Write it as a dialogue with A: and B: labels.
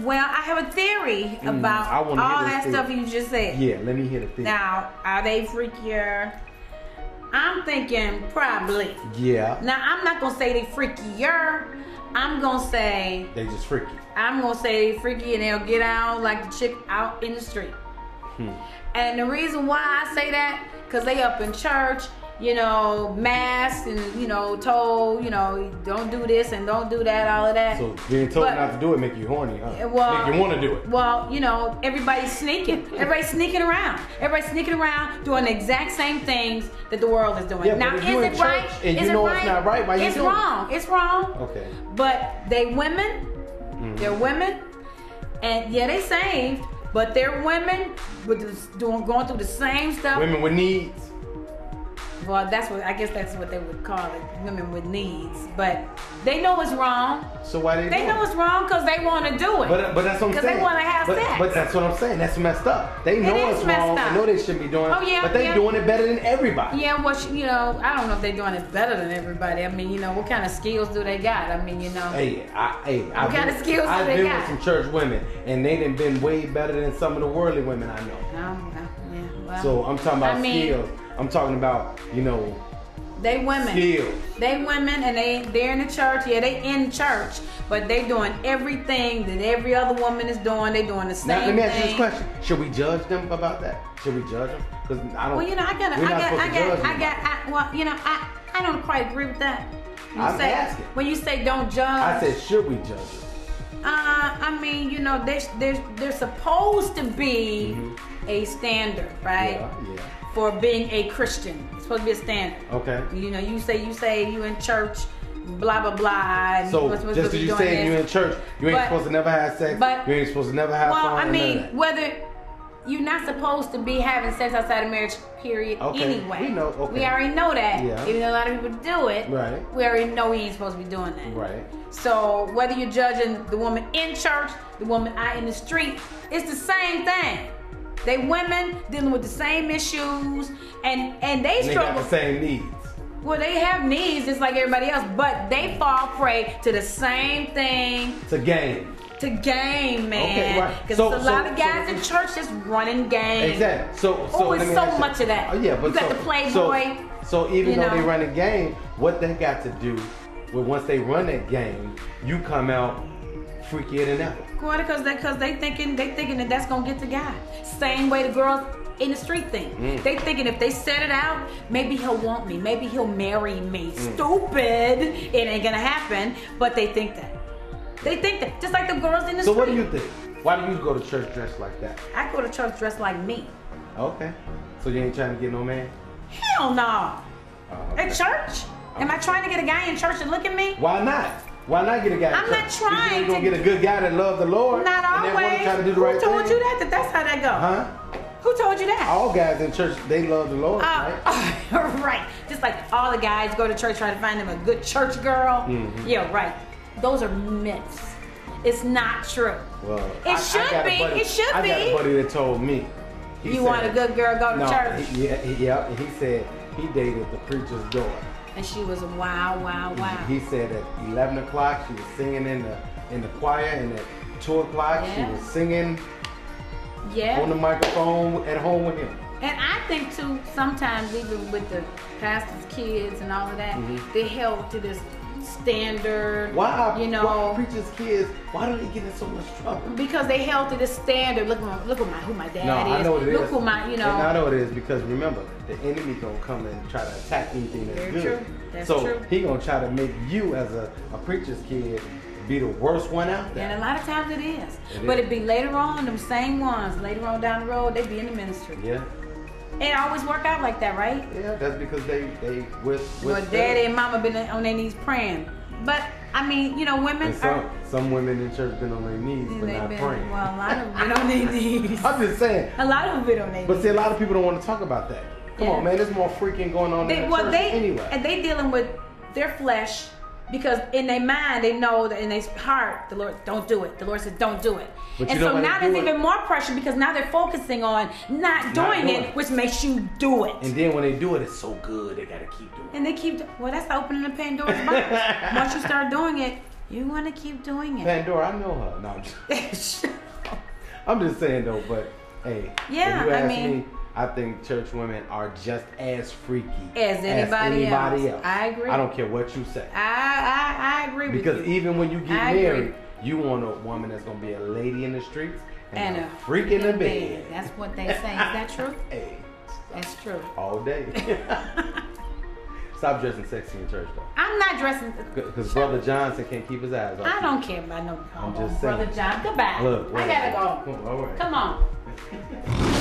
A: Well, I have a theory about all that stuff you just said.
B: Yeah, let me hear the theory.
A: Now, are they freakier? I'm thinking probably.
B: Yeah.
A: Now, I'm not going to say they freakier. I'm going to say...
B: They just freaky.
A: I'm going to say they freaky and they'll get out like the chick out in the street. And the reason why I say that, because they up in church, you know, masked and, you know, told, you know, don't do this and don't do that, all of that.
B: So being told not to do it make you horny, huh?
A: Well,
B: make you want to do it.
A: Well, you know, everybody's sneaking. Everybody's sneaking around. Everybody's sneaking around doing the exact same things that the world is doing.
B: Yeah,
A: now,
B: but if
A: is
B: you in
A: it
B: church
A: right?
B: and
A: is
B: you know
A: it right?
B: it's not right, why you
A: it's
B: doing
A: wrong.
B: it?
A: It's wrong.
B: Okay.
A: But they women, they're women, and yeah, they saved, but they're women going through the same stuff.
B: Women with needs.
A: Well, I guess that's what they would call it, women with needs. But they know it's wrong.
B: So why they
A: know it's wrong because they want to do it.
B: But that's what I'm saying.
A: Because they want to have sex.
B: But that's what I'm saying. That's messed up. They know it's wrong. They know they shouldn't be doing it.
A: Oh, yeah,
B: but they're doing it better than everybody.
A: Yeah, well, you know, I don't know if they're doing it better than everybody. I mean, you know, what kind of skills do they got? I mean, you know.
B: What
A: kind of skills do they got?
B: I've been with some church women, and they done been way better than some of the worldly women I know.
A: Yeah. Well,
B: So I'm talking about skills. I'm talking about, you know,
A: they women.
B: Skills.
A: They women, and they're in the church. Yeah, they in church, but they doing everything that every other woman is doing. They doing the same thing.
B: Now, let me ask you this question: should we judge them about that? Should we judge them? Because I don't.
A: Well, you know, I don't quite agree with that.
B: I'm asking.
A: When you say don't judge,
B: I said should we judge them?
A: I mean, you know, there's supposed to be a standard, right?
B: Yeah.
A: For being a Christian. It's supposed to be a standard.
B: Okay.
A: You know, you say you in church, blah, blah, blah. And
B: so just because you say you in church, you ain't supposed to never have sex, you ain't supposed to never have fun.
A: Well, I mean, whether you're not supposed to be having sex outside of marriage, period, anyway.
B: We know, okay.
A: We already know that.
B: Yeah.
A: Even though a lot of people do it,
B: right.
A: We already know we ain't supposed to be doing that.
B: Right.
A: So whether you're judging the woman in church, the woman out in the street, it's the same thing. They women dealing with the same issues, and they struggle.
B: They got the same needs.
A: Well, they have needs just like everybody else, but they fall prey to the same thing.
B: To game.
A: To game, man.
B: Okay, right.
A: Because there's a lot of guys in church that's running game.
B: Exactly. So
A: it's so much of that.
B: Oh yeah, but
A: you got the Playboy.
B: So even though they run a game, what they got to do with once they run that game, you come out freakier than ever.
A: Well, because they thinking that that's gonna get the guy. Same way the girls in the street think. They thinking if they set it out, maybe he'll want me, maybe he'll marry me. Stupid. It ain't gonna happen. But they think that. They think that. Just like the girls in the street.
B: So what do you think? Why do you go to church dressed like that?
A: I go to church dressed like me.
B: Okay. So you ain't trying to get no man?
A: Hell no.
B: Okay.
A: At church? Am I trying to get a guy in church to look at me?
B: Why not? Why not get a guy?
A: I'm not trying.
B: You gonna get a good guy that loves the Lord.
A: Not always.
B: Try to do the right
A: Who told
B: thing?
A: you that? That's how that go.
B: Huh?
A: Who told you that?
B: All guys in church, they love the Lord, right?
A: Right. Just like all the guys go to church trying to find them a good church girl. Yeah, right. Those are myths. It's not true.
B: Well,
A: it should be. It should be.
B: I got a buddy that told me.
A: You want a good girl, go to church.
B: Yeah. He said he dated the preacher's daughter.
A: And she was wow.
B: He said at 11 o'clock she was singing in the choir, and at 2 o'clock she was singing on the microphone at home with him.
A: And I think too, sometimes even with the pastor's kids and all of that, they held to this standard.
B: Why preachers' kids? Why do they get in so much trouble?
A: Because they held to this standard. Look who my dad is.
B: I know what it is.
A: Look who my,
B: And I know what it is because remember, the enemy gonna come and try to attack anything that's good.
A: True. That's
B: so
A: true.
B: he gonna try to make you as a preacher's kid be the worst one out there.
A: And a lot of times it is. But it be later on, them same ones, later on down the road, they be in the ministry.
B: Yeah.
A: It always work out like that, right?
B: Yeah, that's because they with
A: daddy and mama been on their knees praying. But I mean, you know, women
B: some women in church been on their knees but not praying.
A: Well, a lot of them been on their knees.
B: I'm just saying.
A: A lot of them been on their knees.
B: But see, a lot of people don't want to talk about that. Come on, man, there's more freaking going on in the church anyway.
A: And they dealing with their flesh. Because in their mind, they know that in their heart, the Lord, don't do it. The Lord says, don't do it.
B: But
A: and so now there's even more pressure because now they're focusing on not doing it, which makes you do it.
B: And then when they do it, it's so good, they got to keep doing it.
A: And they keep, well, that's opening the Pandora's box. Once you start doing it, You want to keep doing it.
B: Pandora, I know her. No, I'm just saying though, but hey,
A: yeah,
B: if you ask me, I think church women are just as freaky
A: as anybody else. I agree.
B: I don't care what you say.
A: I agree with you.
B: Because even when you get married, you want a woman that's going to be a lady in the streets and a freak in the bed.
A: That's what they say. Is that true?
B: Hey.
A: That's true.
B: All day. Stop dressing sexy in church, though.
A: I'm not dressing.
B: Because Brother Johnson can't keep his eyes off.
A: I don't care about no.
B: I'm just saying.
A: Brother Johnson. Goodbye.
B: Look,
A: I gotta go.
B: All right.
A: Come on.